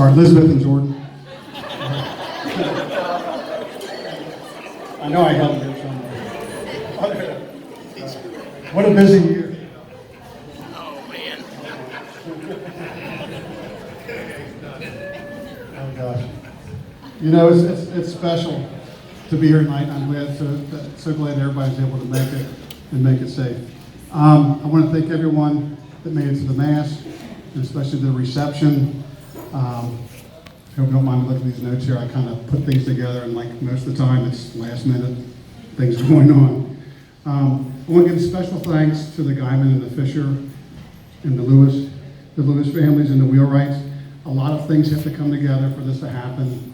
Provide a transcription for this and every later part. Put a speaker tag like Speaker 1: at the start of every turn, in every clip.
Speaker 1: Or Elizabeth and Jordan. I know I helped her somewhere. What a busy year.
Speaker 2: Oh, man.
Speaker 1: Oh, gosh. You know, it's special to be here tonight. I'm glad, so glad everybody's able to make it and make it safe. I want to thank everyone that made it to the Mass, and especially the reception. I hope you don't mind me looking at these notes here. I kind of put things together, and like most of the time, it's last minute things going on. I want to give special thanks to the Geiman and the Fisher and the Lewis families and the Wheelwrights. A lot of things have to come together for this to happen,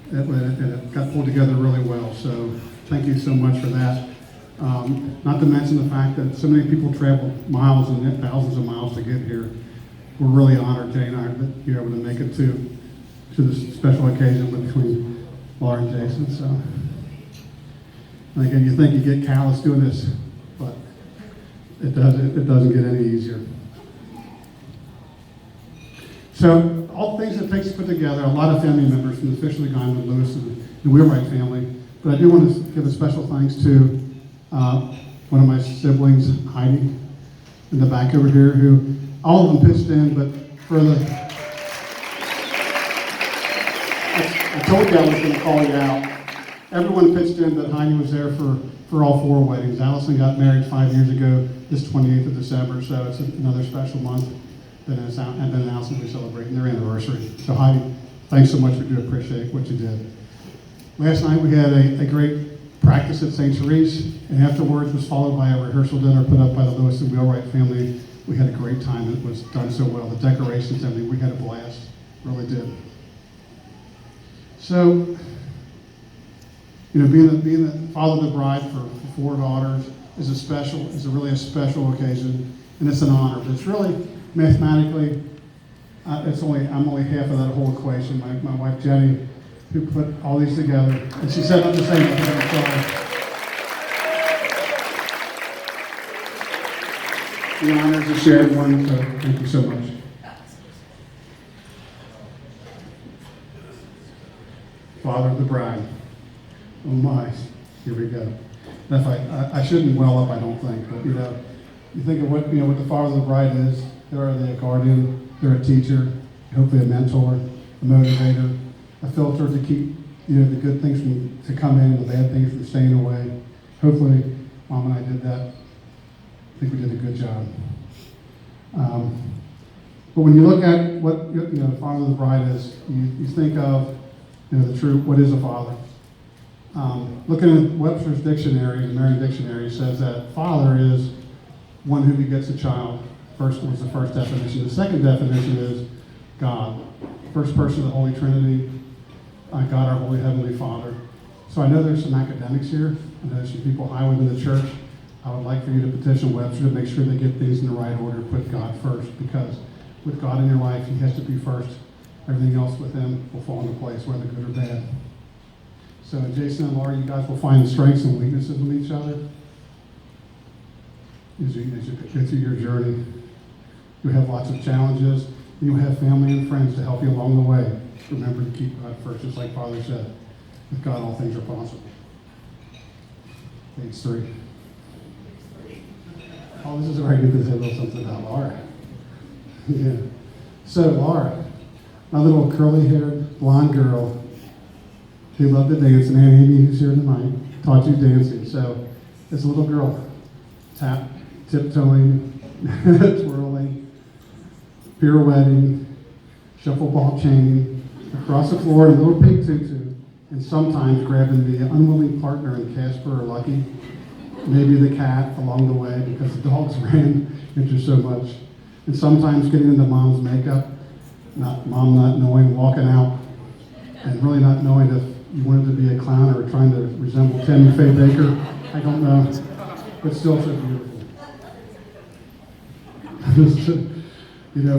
Speaker 1: and it got pulled together really well. So thank you so much for that. Not to mention the fact that so many people traveled miles and thousands of miles to get here. We're really honored, Jay and I, that you're able to make it to this special occasion between Laura and Jason. So, and again, you think you get callous doing this, but it doesn't get any easier. So, all the things it takes to put together, a lot of family members from the Fisher, Geiman, Lewis, and the Wheelwright family. But I do want to give a special thanks to one of my siblings, Heidi, in the back over here, who all of them pitched in, but for the, I told you I was going to call you out. Everyone pitched in, but Heidi was there for all 4 weddings. Allison got married 5 years ago, this 28th of December, so it's another special month. Then it's out, and then Allison will be celebrating their anniversary. So Heidi, thanks so much. We do appreciate what you did. Last night we had a great practice at St. Therese, and afterwards was followed by a rehearsal dinner put up by the Lewis and Wheelwright family. We had a great time. It was done so well. The decorations, everything, we had a blast. Really did. So, you know, being the father of the bride for 4 daughters is really a special occasion, and it's an honor. But it's really mathematically, I'm only half of that whole equation. My wife Jenny, who put all these together, and she said I'm the same. I'm sorry. The honors are shared one, so thank you so much. Father of the bride. Oh my, here we go. If I shouldn't well up, I don't think, but you know, you think of what the father of the bride is. They're a guardian, they're a teacher, hopefully a mentor, a motivator, a filter to keep the good things to come in, the bad things from staying away. Hopefully, Mom and I did that. I think we did a good job. But when you look at what the father of the bride is, you think of the true, what is a father? Looking at Webster's dictionary, the Merriam Dictionary, says that father is one who begets a child. First was the first definition. The second definition is God, first person of the Holy Trinity, God our Holy Heavenly Father. So I know there's some academics here, I know there's some people high within the church. I would like for you to petition Webster to make sure they get things in the right order, put God first, because with God in your life, he has to be first. Everything else with him will fall into place, whether good or bad. So Jason and Laura, you guys will find strengths and weaknesses with each other as you get through your journey. You'll have lots of challenges, and you'll have family and friends to help you along the way. Remember to keep God first, just like Father said. With God, all things are possible. Page 3. Oh, this is where I get to say a little something about Laura. Yeah. So Laura, my little curly-haired blonde girl who loved to dance, and Aunt Amy, who's here tonight, taught you dancing. So as a little girl, tiptoeing, twirling, pirouetting, shuffle ball chaining, across the floor in a little pink tutu, and sometimes grabbing the unwilling partner in Casper or Lucky, maybe the cat along the way because the dogs ran into so much, and sometimes getting into mom's makeup, mom not knowing, walking out, and really not knowing if you wanted to be a clown or trying to resemble Tammy Faye Baker. I don't know, but still so beautiful.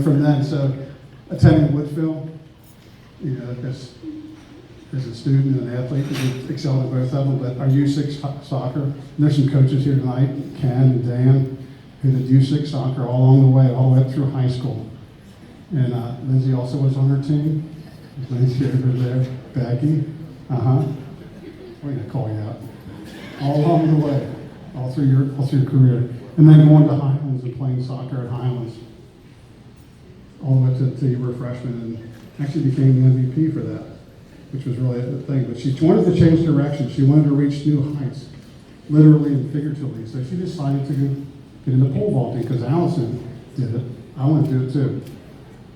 Speaker 1: From then, so attending Woodville, as a student and an athlete, we excelled at both of them, but our U6 soccer, and there's some coaches here tonight, Ken and Dan, who did U6 soccer all along the way, all the way up through high school. And Lindsay also was on her team. Lindsay over there. Becky. We're going to call you out. All along the way, all through your career. And then going to Highlands and playing soccer at Highlands. All the way to you were a freshman and actually became the MVP for that, which was really a thing. But she wanted to change direction. She wanted to reach new heights, literally and figuratively. So she decided to get into pole vaulting because Allison did it. I wanted to do it too.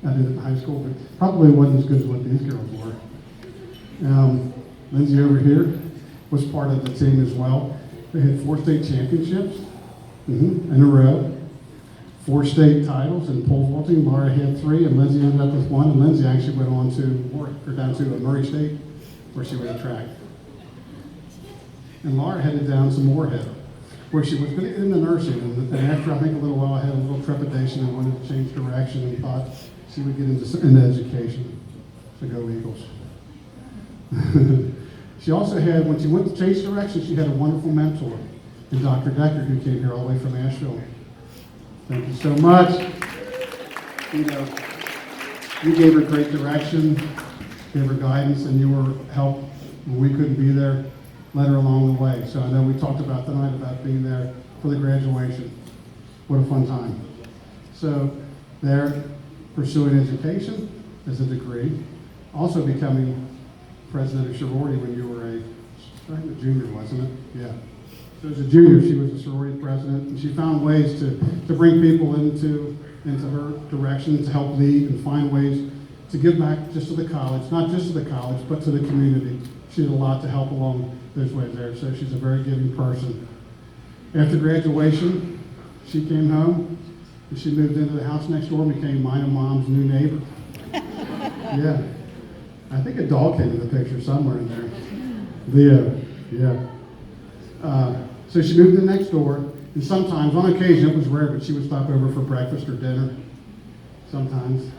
Speaker 1: I did it in high school, but probably wasn't as good as what these girls were. Lindsay over here was part of the team as well. They had 4 state championships in a row, 4 state titles in pole vaulting. Laura had 3, and Lindsay ended up with 1. And Lindsay actually went on to down to Murray State, where she ran track. And Laura headed down to Moorhead, where she was going to get into nursing. And after I think a little while, I had a little trepidation and wanted to change direction and thought she would get into education. So go Eagles. She also had, when she went to change direction, she had a wonderful mentor in Dr. Decker, who came here all the way from Asheville. Thank you so much. You know, you gave her great direction, gave her guidance, and your help when we couldn't be there led her along the way. So I know we talked about tonight about being there for the graduation. What a fun time. So there, pursuing education as a degree, also becoming president of sorority when you were a junior, wasn't it? Yeah. So as a junior, she was a sorority president, and she found ways to bring people into her direction, to help lead and find ways to give back just to the college, not just to the college, but to the community. She did a lot to help along those ways there, so she's a very giving person. After graduation, she came home, and she moved into the house next door and became mine and Mom's new neighbor. Yeah. I think a dog came in the picture somewhere in there. Leo, yeah. So she moved in next door, and sometimes, on occasion, it was rare, but she would stop over for breakfast or dinner. Sometimes.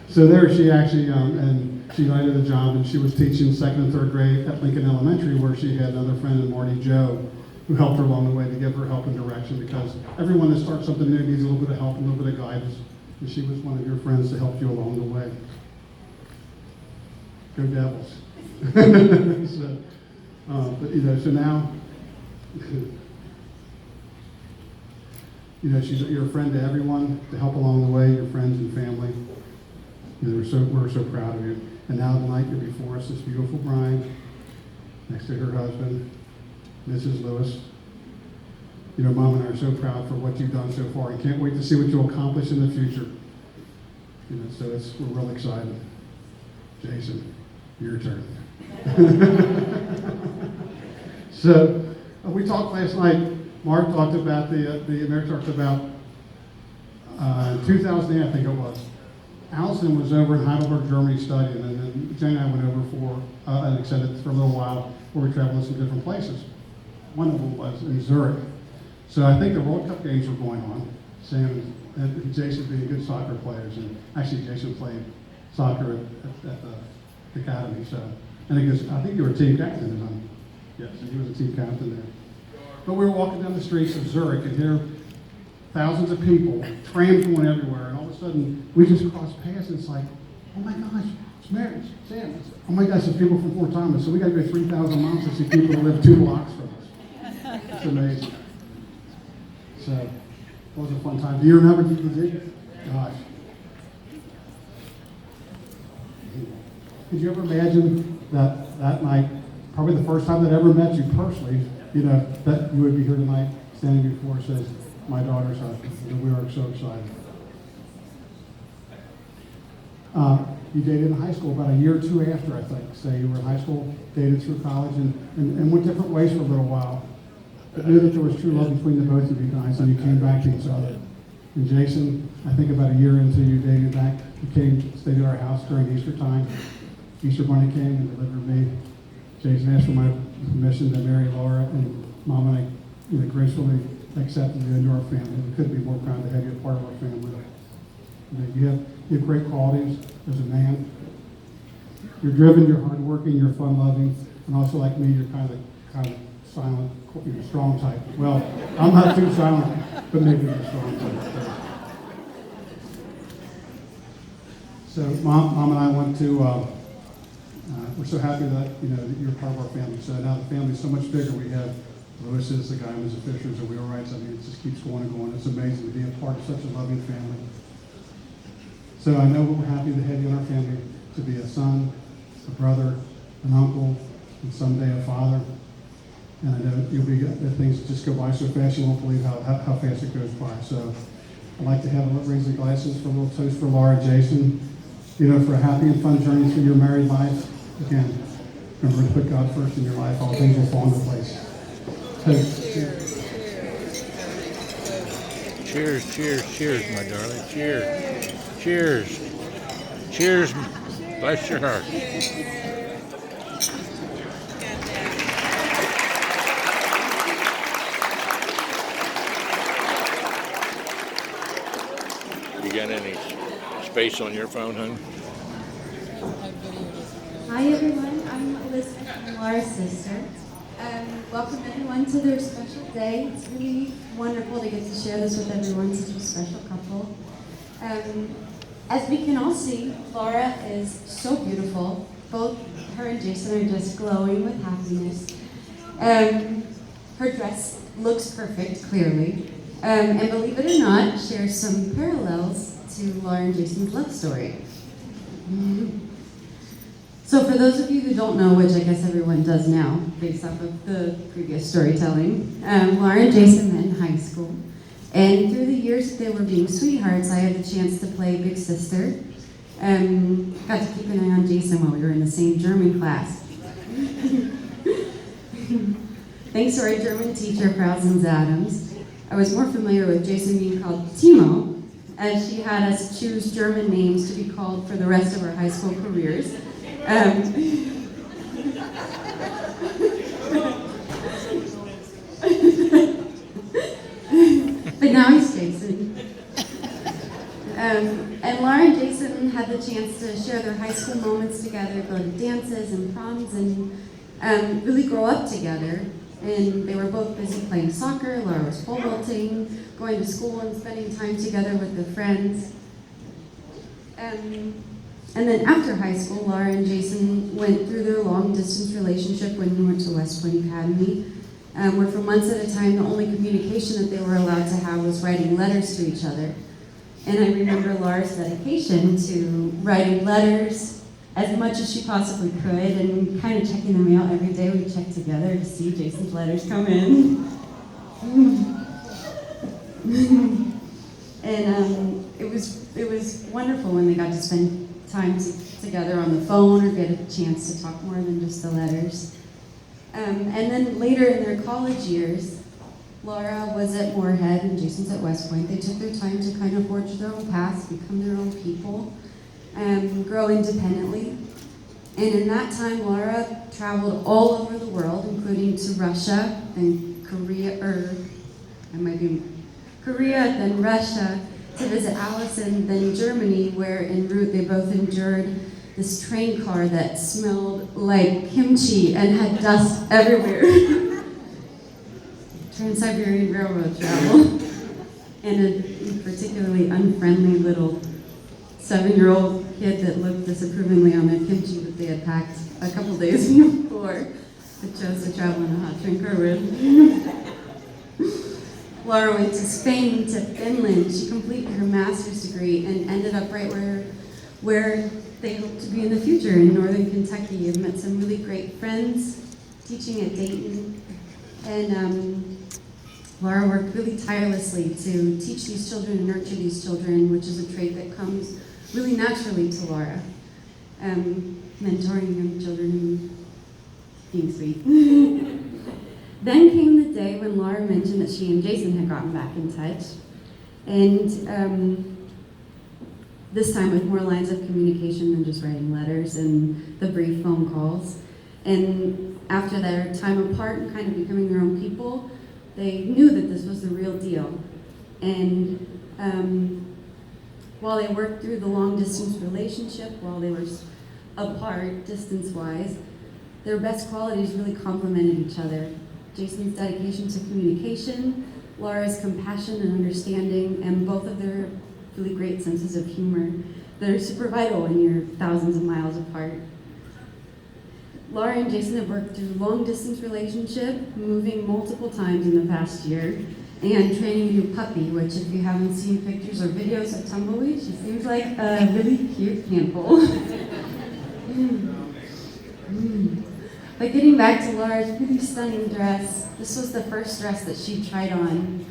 Speaker 1: So there she actually, and she landed a job, and she was teaching 2nd and 3rd grade at Lincoln Elementary, where she had another friend in Marty Joe, who helped her along the way to give her help and direction, because everyone that starts something new needs a little bit of help, a little bit of guidance. And she was one of your friends to help you along the way. Go Devils. So, but so now, you're a friend to everyone, to help along the way, your friends and family. We're so proud of you. And now tonight you're before us, this beautiful bride, next to her husband, Mrs. Lewis. Mom and I are so proud for what you've done so far, and can't wait to see what you'll accomplish in the future. So we're real excited. Jason, your turn. So we talked last night. Mark talked about the Mayor talked about 2008, I think it was. Allison was over in Heidelberg, Germany studying, and then Jane and I went over for an extended for a little while, where we traveled to some different places. One of them was in Zurich. So I think the World Cup games were going on. Sam and Jason being good soccer players, and actually Jason played soccer at the academy. So, and I think you were a team captain. Yes, he was a team captain there. But we were walking down the streets of Zurich, and here thousands of people, trams going everywhere, and all of a sudden we just crossed paths, and it's like, oh my gosh, it's Mary, it's Sam. Oh my gosh, it's people from Fort Thomas. So we got to go 3,000 miles to see people who live 2 blocks from us. It's amazing. So it was a fun time. Do you remember what you did? Gosh. Could you ever imagine that night, probably the first time that I ever met you personally, that you would be here tonight, standing before us as my daughter's husband? We are so excited. You dated in high school about a year or 2 after, I think. So you were in high school, dated through college, and went different ways for a little while. But knew that there was true love between the both of you guys, and you came back to each other. And Jason, I think about a year into you dating back, you stayed at our house during Easter time. Easter Bunny came and delivered me. Jason asked for my permission to marry Laura, and Mom and I gracefully accepted you into our family. We couldn't be more proud to have you a part of our family. You have great qualities as a man. You're driven, you're hardworking, you're fun-loving, and also like me, you're kind of silent, strong type. Well, I'm not too silent, but maybe you're strong type. So Mom and I want to, we're so happy that, that you're part of our family. So now the family's so much bigger. We have Lewis's, the Geimans, the Fishers, the Wheelwrights. I mean, it just keeps going and going. It's amazing to be a part of such a loving family. So I know we're happy to have you in our family, to be a son, a brother, an uncle, and someday a father. And I know you'll be, that things just go by so fast, you won't believe how fast it goes by. So I'd like to raise the glasses for a little toast for Laura and Jason, for a happy and fun journey through your married life. Again, remember to put God first in your life. All things will fall into place. Toast.
Speaker 2: Cheers, cheers, cheers, my darling. Cheers. Cheers. Cheers. Bless your heart. You got any space on your phone, hon?
Speaker 3: Hi everyone, I'm Elizabeth, I'm Laura's sister. Welcome everyone to their special day. It's really wonderful to get to share this with everyone, such a special couple. As we can all see, Laura is so beautiful. Both her and Jason are just glowing with happiness. Her dress looks perfect, clearly. And believe it or not, shares some parallels to Laura and Jason's love story. So for those of you who don't know, which I guess everyone does now, based off of the previous storytelling, Laura and Jason met in high school. And through the years that they were being sweethearts, I had the chance to play big sister. Got to keep an eye on Jason while we were in the same German class. Thanks to our German teacher, Frau Adams, I was more familiar with Jason being called Timo, as she had us choose German names to be called for the rest of our high school careers. But now he's Jason. And Laura and Jason had the chance to share their high school moments together, go to dances and proms, and really grow up together. And they were both busy playing soccer. Laura was pole vaulting, going to school and spending time together with their friends. And then after high school, Laura and Jason went through their long-distance relationship when we went to West Point Academy, where for months at a time, the only communication that they were allowed to have was writing letters to each other. And I remember Laura's dedication to writing letters as much as she possibly could, and kind of checking the mail every day. We checked together to see Jason's letters come in. And it was wonderful when they got to spend time together on the phone or get a chance to talk more than just the letters. And then later in their college years, Laura was at Moorhead and Jason's at West Point. They took their time to kind of forge their own paths, become their own people, grow independently. And in that time, Laura traveled all over the world, including to Russia, then Korea, then Russia, to visit Allison, then Germany, where en route they both endured this train car that smelled like kimchi and had dust everywhere. Trans-Siberian Railroad travel. And a particularly unfriendly little 7-year-old kid that looked disapprovingly on their kimchi that they had packed a couple days before, that chose to travel in a hot train car with. Laura went to Spain, to Finland. She completed her master's degree and ended up right where they hope to be in the future, in northern Kentucky, and met some really great friends teaching at Dayton. And Laura worked really tirelessly to teach these children and nurture these children, which is a trait that comes really naturally to Laura. Mentoring young children and being sweet. Then came the day when Laura mentioned that she and Jason had gotten back in touch. And this time with more lines of communication than just writing letters and the brief phone calls. And after their time apart and kind of becoming their own people, they knew that this was the real deal. And while they worked through the long-distance relationship, while they were apart distance-wise, their best qualities really complemented each other. Jason's dedication to communication, Laura's compassion and understanding, and both of their really great senses of humor. that are super vital when you're thousands of miles apart. Laura and Jason have worked through long-distance relationship, moving multiple times in the past year, and training a new puppy, which if you haven't seen pictures or videos of Tumbleweed, she seems like a really cute handful. But getting back to Laura's really stunning dress, this was the first dress that she tried on.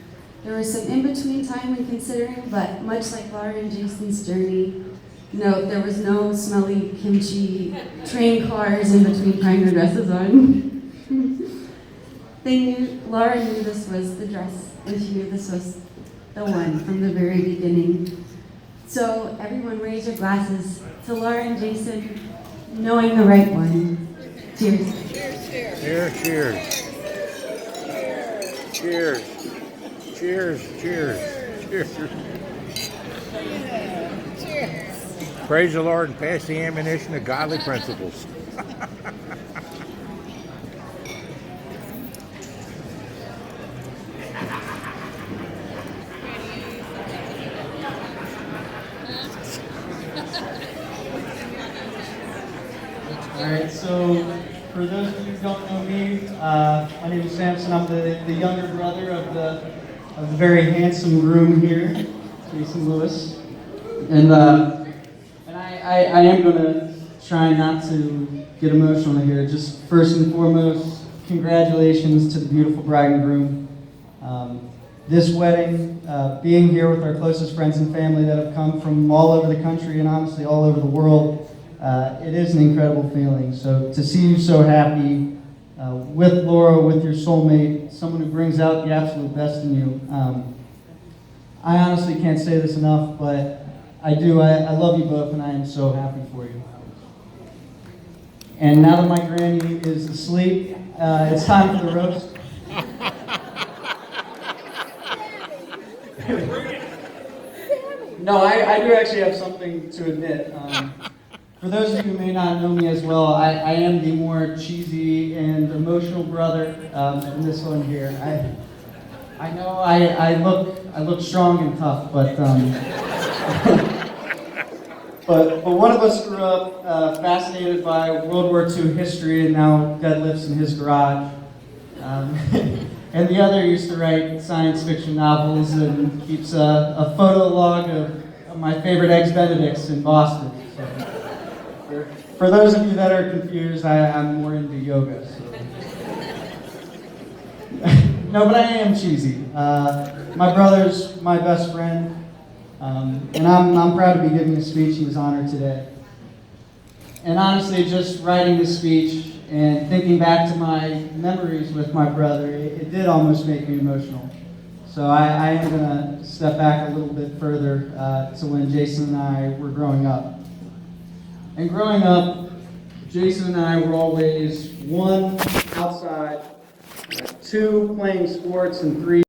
Speaker 3: There was some in-between time when considering, but much like Laura and Jason's journey, no, there was no smelly kimchi train cars in between trying her dresses on. Laura knew this was the dress, and she knew this was the one from the very beginning. So everyone raise your glasses to Laura and Jason, knowing the right one. Cheers.
Speaker 2: Cheers, cheers. Cheers. Cheers, cheers. Cheers. Praise the Lord and pass the ammunition of godly principles.
Speaker 4: All right, so for those of you who don't know me, my name is Samson. I'm the younger brother of the very handsome groom here, Jason Lewis, and I am going to try not to get emotional here. Just first and foremost, congratulations to the beautiful bride and groom. This wedding, being here with our closest friends and family that have come from all over the country and honestly all over the world, it is an incredible feeling. So to see you so happy with Laura, with your soulmate, someone who brings out the absolute best in you. I honestly can't say this enough, but I do. I love you both, and I am so happy for you. And now that my granny is asleep, it's time for the roast. No, I do actually have something to admit. For those of you who may not know me as well, I am the more cheesy and emotional brother in this one here. I know I look strong and tough, but but one of us grew up fascinated by World War II history and now deadlifts in his garage. And the other used to write science fiction novels and keeps a photo log of my favorite Eggs Benedicts in Boston. So, for those of you that are confused, I'm more into yoga. So. No, but I am cheesy. My brother's my best friend, and I'm proud to be giving a speech in his honor today. And honestly, just writing this speech and thinking back to my memories with my brother, it did almost make me emotional. So I am going to step back a little bit further to when Jason and I were growing up. And growing up, Jason and I were always 1, outside, 2, playing sports, and 3,